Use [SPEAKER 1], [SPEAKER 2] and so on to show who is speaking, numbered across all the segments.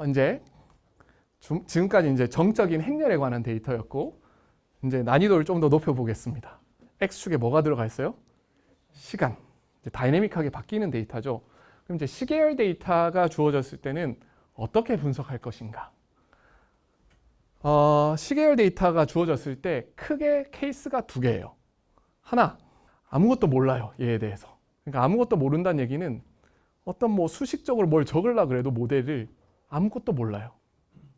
[SPEAKER 1] 이제 지금까지 이제 정적인 행렬에 관한 데이터였고, 이제 난이도를 좀 더 높여보겠습니다. X축에 뭐가 들어가 있어요? 시간. 이제 다이내믹하게 바뀌는 데이터죠. 그럼 이제 시계열 데이터가 주어졌을 때는 어떻게 분석할 것인가? 시계열 데이터가 주어졌을 때 크게 케이스가 두 개예요. 하나, 아무것도 몰라요. 얘에 대해서. 그러니까 아무것도 모른다는 얘기는 어떤 뭐 수식적으로 뭘 적으려고 그래도 모델을 아무것도 몰라요.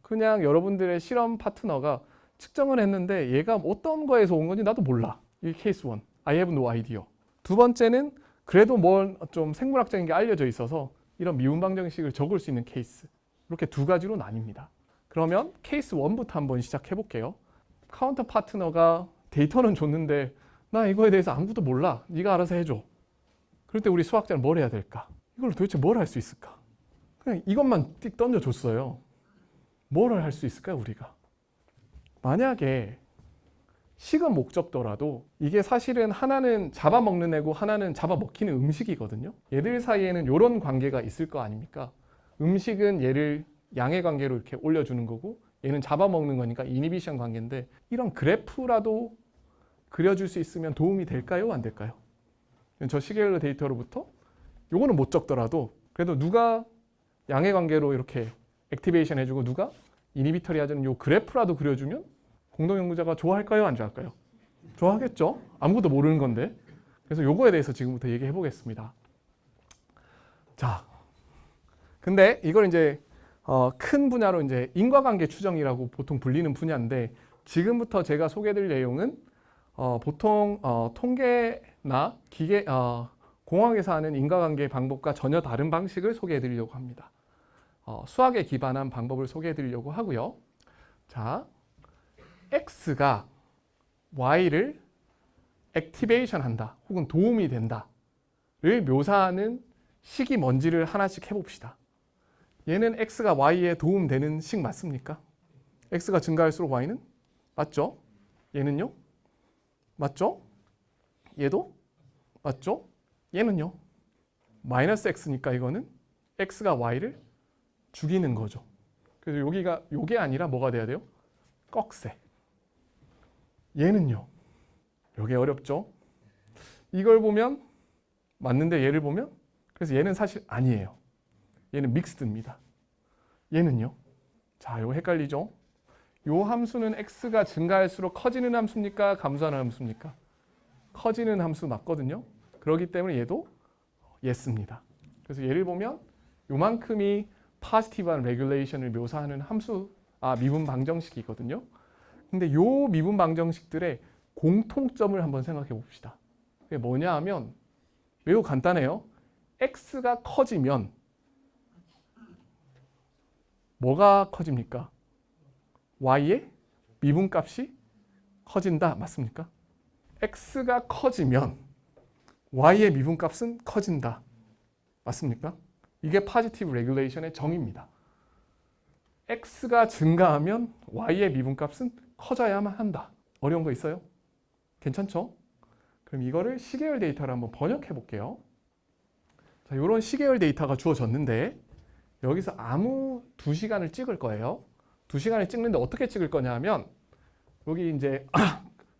[SPEAKER 1] 그냥 여러분들의 실험 파트너가 측정을 했는데 얘가 어떤 거에서 온 건지 나도 몰라. 이게 케이스 1. I have no idea. 두 번째는 그래도 뭘 좀 생물학적인 게 알려져 있어서 이런 미분 방정식을 적을 수 있는 케이스. 이렇게 두 가지로 나뉩니다. 그러면 케이스 1부터 한번 시작해 볼게요. 카운터 파트너가 데이터는 줬는데 나 이거에 대해서 아무것도 몰라. 네가 알아서 해줘. 그럴 때 우리 수학자는 뭘 해야 될까? 이걸 도대체 뭘 할 수 있을까? 그냥 이것만 띡 던져줬어요. 뭘 할 수 있을까요, 우리가? 만약에 식은 목적도라도 이게 사실은 하나는 잡아먹는 애고 하나는 잡아먹히는 음식이거든요. 얘들 사이에는 이런 관계가 있을 거 아닙니까? 음식은 얘를 양의 관계로 이렇게 올려주는 거고 얘는 잡아먹는 거니까 이니비션 관계인데 이런 그래프라도 그려줄 수 있으면 도움이 될까요? 안 될까요? 저 시계열 데이터로부터 요거는 못 적더라도 그래도 누가 양의 관계로 이렇게 액티베이션 해주고 누가 이니비터리 하자는 요 그래프라도 그려주면 공동 연구자가 좋아할까요? 안 좋아할까요? 좋아하겠죠? 아무것도 모르는 건데. 그래서 요거에 대해서 지금부터 얘기해 보겠습니다. 자, 근데 이걸 이제 큰 분야로 이제 인과관계 추정이라고 보통 불리는 분야인데 지금부터 제가 소개해드릴 내용은 보통 통계나 기계 공학에서 하는 인과관계 방법과 전혀 다른 방식을 소개해드리려고 합니다. 수학에 기반한 방법을 소개해드리려고 하고요. 자, X가 Y를 액티베이션 한다 혹은 도움이 된다를 묘사하는 식이 뭔지를 하나씩 해봅시다. 얘는 X가 Y에 도움되는 식 맞습니까? X가 증가할수록 Y는? 맞죠? 얘는요? 맞죠? 얘도? 맞죠? 얘는요? 마이너스 X니까 이거는 X가 Y를 죽이는 거죠. 그래서 요게 아니라 뭐가 돼야 돼요? 꺽쇠. 얘는요? 요게 어렵죠? 이걸 보면 맞는데 얘를 보면 그래서 얘는 사실 아니에요. 얘는 믹스드입니다. 얘는요? 자, 요거 헷갈리죠? 요 함수는 x가 증가할수록 커지는 함수입니까? 감소하는 함수입니까? 커지는 함수 맞거든요. 그렇기 때문에 얘도 yes입니다. 그래서 얘를 보면 요만큼이 positive한 regulation을 묘사하는 미분 방정식이거든요. 근데 요 미분 방정식들의 공통점을 한번 생각해 봅시다. 그게 뭐냐 하면 매우 간단해요. x가 커지면 뭐가 커집니까? y의 미분값이 커진다. 맞습니까? x가 커지면 y의 미분값은 커진다. 맞습니까? 이게 포지티브 레귤레이션의 정의입니다. x가 증가하면 y의 미분값은 커져야만 한다. 어려운 거 있어요? 괜찮죠? 그럼 이거를 시계열 데이터를 한번 번역해 볼게요. 자, 이런 시계열 데이터가 주어졌는데 여기서 아무 2시간을 찍을 거예요. 2시간을 찍는데 어떻게 찍을 거냐 하면 여기 이제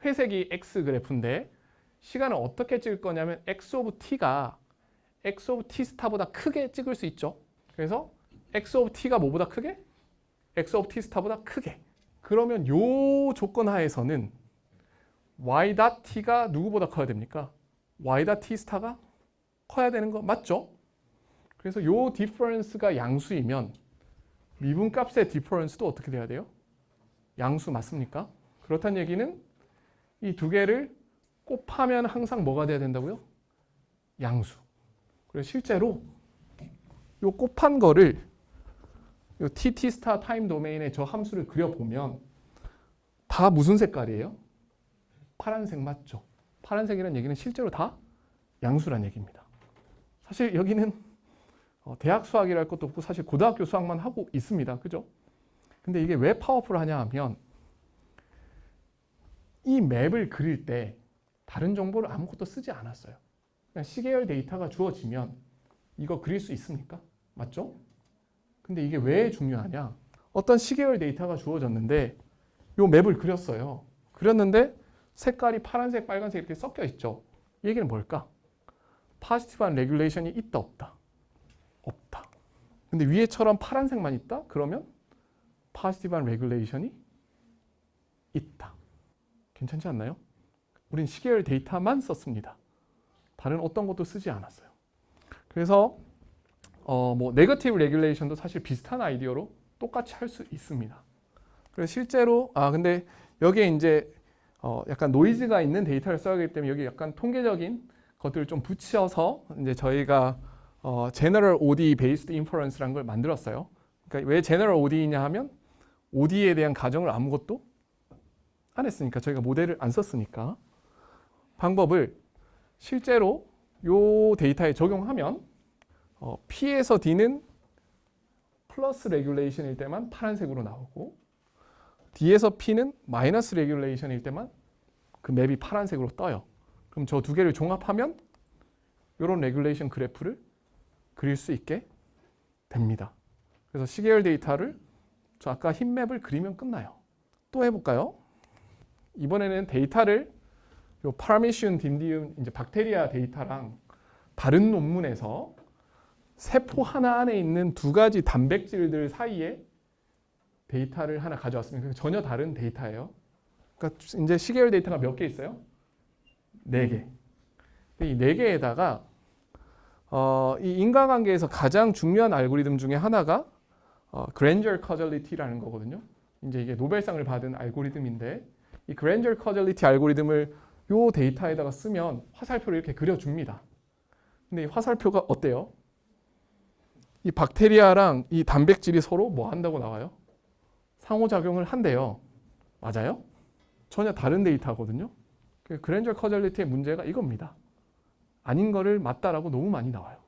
[SPEAKER 1] 회색이 x 그래프인데 시간을 어떻게 찍을 거냐면 x 오브 t가 x 오브 t 스타보다 크게 찍을 수 있죠. 그래서 x 오브 t가 뭐보다 크게? x 오브 t 스타보다 크게. 그러면 요 조건 하에서는 y 닷 t가 누구보다 커야 됩니까? y 닷 t 스타가 커야 되는 거 맞죠? 그래서 요 디퍼런스가 양수이면 미분값의 디퍼런스도 어떻게 돼야 돼요? 양수 맞습니까? 그렇다는 얘기는 이 두 개를 곱하면 항상 뭐가 돼야 된다고요? 양수. 그래서 실제로 요 곱한 거를 요 TT 스타 타임 도메인의 저 함수를 그려보면 다 무슨 색깔이에요? 파란색 맞죠? 파란색이라는 얘기는 실제로 다 양수란 얘기입니다. 사실 여기는 대학 수학이랄 것도 없고 사실 고등학교 수학만 하고 있습니다. 그죠? 근데 이게 왜 파워풀하냐 하면 이 맵을 그릴 때 다른 정보를 아무것도 쓰지 않았어요. 그냥 시계열 데이터가 주어지면 이거 그릴 수 있습니까? 맞죠? 근데 이게 왜 중요하냐? 어떤 시계열 데이터가 주어졌는데 요 맵을 그렸어요. 그렸는데 색깔이 파란색, 빨간색 이렇게 섞여 있죠. 이 얘기는 뭘까? 포지티브한 레귤레이션이 있다, 없다? 없다. 근데 위에처럼 파란색만 있다? 그러면 포지티브한 레귤레이션이 있다. 괜찮지 않나요? 우린 시계열 데이터만 썼습니다. 다른 어떤 것도 쓰지 않았어요. 그래서 뭐 네거티브 레귤레이션도 사실 비슷한 아이디어로 똑같이 할 수 있습니다. 그래서 실제로 근데 여기에 이제 약간 노이즈가 있는 데이터를 써야 하기 때문에 여기 약간 통계적인 것들을 좀 붙여서 이제 저희가 General OD Based Inference라는 걸 만들었어요. 그러니까 왜 General OD냐 하면 OD에 대한 가정을 아무것도 안 했으니까 저희가 모델을 안 썼으니까 방법을 실제로 요 데이터에 적용하면 P에서 D는 플러스 레귤레이션일 때만 파란색으로 나오고 D에서 P는 마이너스 레귤레이션일 때만 그 맵이 파란색으로 떠요. 그럼 저 두 개를 종합하면 이런 레귤레이션 그래프를 그릴 수 있게 됩니다. 그래서 시계열 데이터를 저 아까 흰 맵을 그리면 끝나요. 또 해볼까요? 이번에는 데이터를 요 파라미시움 딘디움 이제 박테리아 데이터랑 다른 논문에서 세포 하나 안에 있는 두 가지 단백질들 사이에 데이터를 하나 가져왔습니다. 전혀 다른 데이터예요. 그러니까 이제 시계열 데이터가 몇 개 있어요? 4개. 이 4개에다가 이 인과관계에서 가장 중요한 알고리즘 중에 하나가 Granger Causality라는 거거든요. 이제 이게 노벨상을 받은 알고리즘인데 이 Granger Causality 알고리즘을 요 데이터에다가 쓰면 화살표를 이렇게 그려줍니다. 근데 이 화살표가 어때요? 이 박테리아랑 이 단백질이 서로 뭐 한다고 나와요? 상호작용을 한대요. 맞아요? 전혀 다른 데이터거든요. 그랜저 커절리티의 문제가 이겁니다. 아닌 거를 맞다라고 너무 많이 나와요.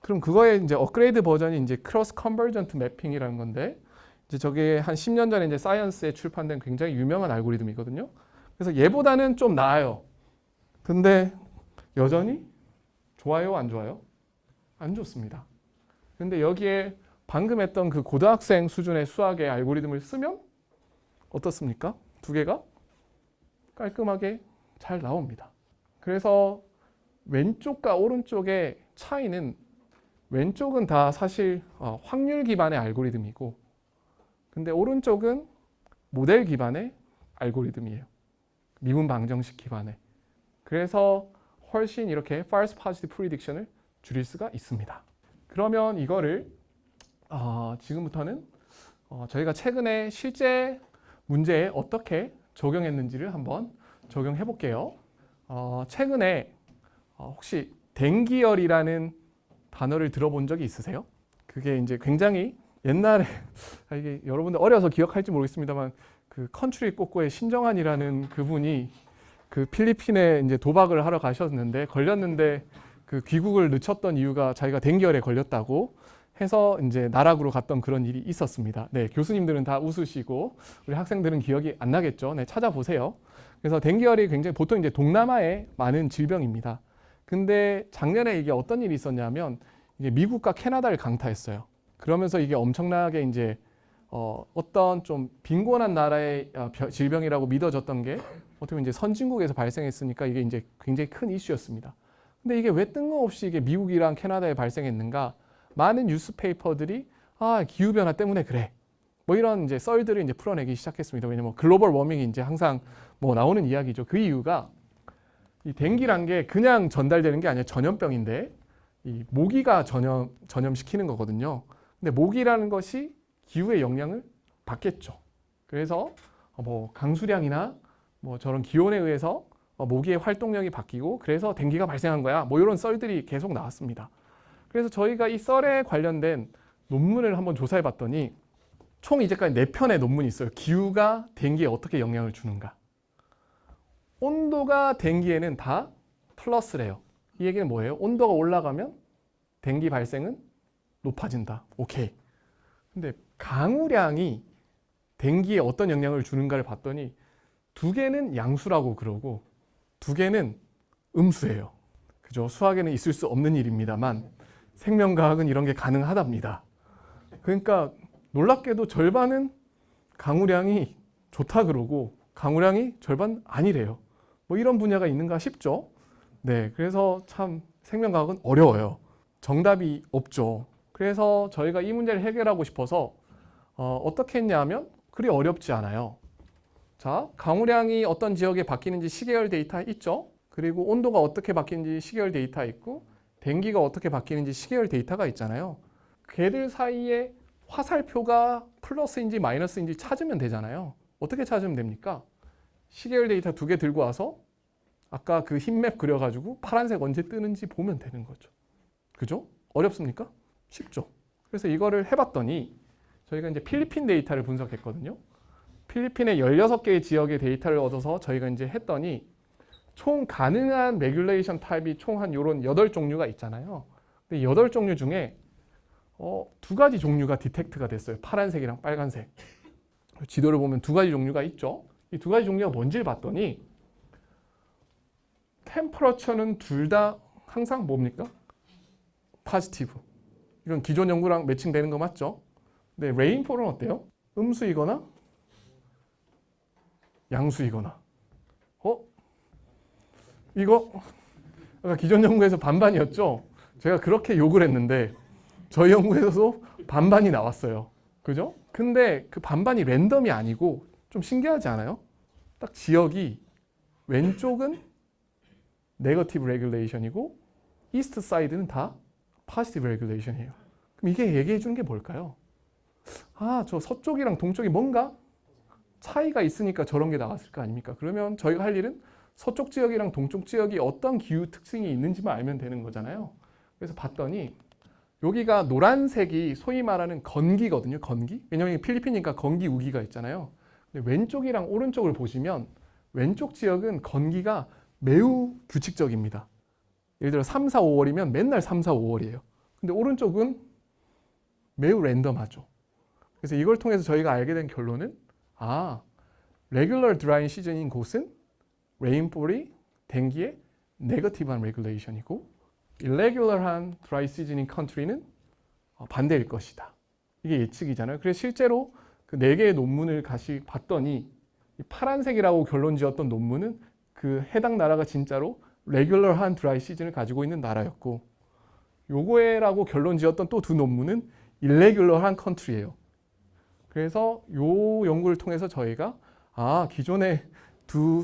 [SPEAKER 1] 그럼 그거의 이제 업그레이드 버전이 이제 크로스 컨버전트 매핑이라는 건데 이제 저게 한 10년 전에 이제 사이언스에 출판된 굉장히 유명한 알고리즘이거든요. 그래서 얘보다는 좀 나아요. 근데 여전히 좋아요, 안 좋아요? 안 좋습니다. 근데 여기에 방금 했던 그 고등학생 수준의 수학의 알고리즘을 쓰면 어떻습니까? 두 개가 깔끔하게 잘 나옵니다. 그래서 왼쪽과 오른쪽의 차이는 왼쪽은 다 사실 확률 기반의 알고리즘이고 근데 오른쪽은 모델 기반의 알고리즘이에요. 미분 방정식 기반의. 그래서 훨씬 이렇게 false positive prediction을 줄일 수가 있습니다. 그러면 이거를 지금부터는 저희가 최근에 실제 문제에 어떻게 적용했는지를 한번 적용해 볼게요. 최근에 혹시 댕기열이라는 단어를 들어본 적이 있으세요? 그게 이제 굉장히 옛날에 이게 여러분들 어려서 기억할지 모르겠습니다만 그 컨트리 꼬꼬의 신정환이라는 그분이 그 필리핀에 이제 도박을 하러 가셨는데 걸렸는데 그 귀국을 늦췄던 이유가 자기가 댕기열에 걸렸다고 해서 이제 나락으로 갔던 그런 일이 있었습니다. 네, 교수님들은 다 웃으시고 우리 학생들은 기억이 안 나겠죠. 네, 찾아보세요. 그래서 댕기열이 굉장히 보통 이제 동남아에 많은 질병입니다. 근데 작년에 이게 어떤 일이 있었냐면 이게 미국과 캐나다를 강타했어요. 그러면서 이게 엄청나게 이제 어떤 좀 빈곤한 나라의 질병이라고 믿어졌던 게 어떻게 보면 이제 선진국에서 발생했으니까 이게 이제 굉장히 큰 이슈였습니다. 근데 이게 왜 뜬금없이 이게 미국이랑 캐나다에 발생했는가? 많은 뉴스페이퍼들이 기후변화 때문에 그래. 뭐 이런 이제 썰들을 이제 풀어내기 시작했습니다. 왜냐면 글로벌 워밍이 이제 항상 뭐 나오는 이야기죠. 그 이유가 이 댕기란 게 그냥 전달되는 게 아니라 전염병인데 이 모기가 전염시키는 거거든요. 근데 모기라는 것이 기후의 영향을 받겠죠. 그래서 뭐 강수량이나 뭐 저런 기온에 의해서 모기의 활동력이 바뀌고 그래서 댕기가 발생한 거야. 뭐 이런 썰들이 계속 나왔습니다. 그래서 저희가 이 썰에 관련된 논문을 한번 조사해 봤더니 총 이제까지 4편의 논문이 있어요. 기후가 댕기에 어떻게 영향을 주는가. 온도가 댕기에는 다 플러스래요. 이 얘기는 뭐예요? 온도가 올라가면 댕기 발생은 높아진다. 오케이. 근데 강우량이 댕기에 어떤 영향을 주는가를 봤더니 2개는 양수라고 그러고 2개는 음수예요. 그죠? 수학에는 있을 수 없는 일입니다만 생명과학은 이런 게 가능하답니다. 그러니까 놀랍게도 절반은 강우량이 좋다 그러고 강우량이 절반 아니래요. 뭐 이런 분야가 있는가 싶죠. 네, 그래서 참 생명과학은 어려워요. 정답이 없죠. 그래서 저희가 이 문제를 해결하고 싶어서 어떻게 했냐면 그리 어렵지 않아요. 자, 강우량이 어떤 지역에 바뀌는지 시계열 데이터 있죠. 그리고 온도가 어떻게 바뀌는지 시계열 데이터 있고 den기가 어떻게 바뀌는지 시계열 데이터가 있잖아요. 걔들 사이에 화살표가 플러스인지 마이너스인지 찾으면 되잖아요. 어떻게 찾으면 됩니까? 시계열 데이터 2개 들고 와서 아까 그 흰맵 그려가지고 파란색 언제 뜨는지 보면 되는 거죠. 그죠? 어렵습니까? 쉽죠. 그래서 이거를 해봤더니 저희가 이제 필리핀 데이터를 분석했거든요. 필리핀의 16개의 지역의 데이터를 얻어서 저희가 이제 했더니 총 가능한 레귤레이션 타입이 총 한 요런 8종류가 있잖아요. 근데 8종류 중에 2가지 종류가 디텍트가 됐어요. 파란색이랑 빨간색. 지도를 보면 2가지 종류가 있죠. 이 2가지 종류가 뭔지를 봤더니 템퍼러처는 둘 다 항상 뭡니까? 포지티브. 이건 기존 연구랑 매칭되는 거 맞죠? 근데 레인폴은 어때요? 음수이거나 양수이거나. 이거 아까 기존 연구에서 반반이었죠? 제가 그렇게 욕을 했는데 저희 연구에서도 반반이 나왔어요. 그죠? 근데 그 반반이 랜덤이 아니고 좀 신기하지 않아요? 딱 지역이 왼쪽은 네거티브 레귤레이션이고 이스트 사이드는 다 포지티브 레귤레이션이에요. 그럼 이게 얘기해 주는 게 뭘까요? 아, 저 서쪽이랑 동쪽이 뭔가 차이가 있으니까 저런 게 나왔을 거 아닙니까? 그러면 저희가 할 일은 서쪽 지역이랑 동쪽 지역이 어떤 기후 특징이 있는지만 알면 되는 거잖아요. 그래서 봤더니 여기가 노란색이 소위 말하는 건기거든요. 건기. 왜냐하면 필리핀이니까 건기 우기가 있잖아요. 근데 왼쪽이랑 오른쪽을 보시면 왼쪽 지역은 건기가 매우 규칙적입니다. 예를 들어 3, 4, 5월이면 맨날 3, 4, 5월이에요. 근데 오른쪽은 매우 랜덤하죠. 그래서 이걸 통해서 저희가 알게 된 결론은 레귤러 드라잉 시즌인 곳은 레인폴이 den기의 네거티브한 레귤레이션이고 irregular한 드라이 시즌인 컨트리는 반대일 것이다. 이게 예측이잖아요. 그래서 실제로 그 4개의 논문을 다시 봤더니 파란색이라고 결론 지었던 논문은 그 해당 나라가 진짜로 레귤러한 드라이 시즌을 가지고 있는 나라였고 요거에라고 결론 지었던 또 2 논문은 irregular한 컨트리예요. 그래서 요 연구를 통해서 저희가 기존에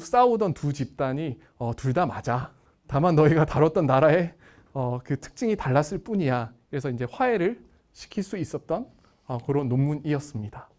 [SPEAKER 1] 싸우던 2 집단이 둘 다 맞아. 다만 너희가 다뤘던 나라의 그 특징이 달랐을 뿐이야. 그래서 이제 화해를 시킬 수 있었던 그런 논문이었습니다.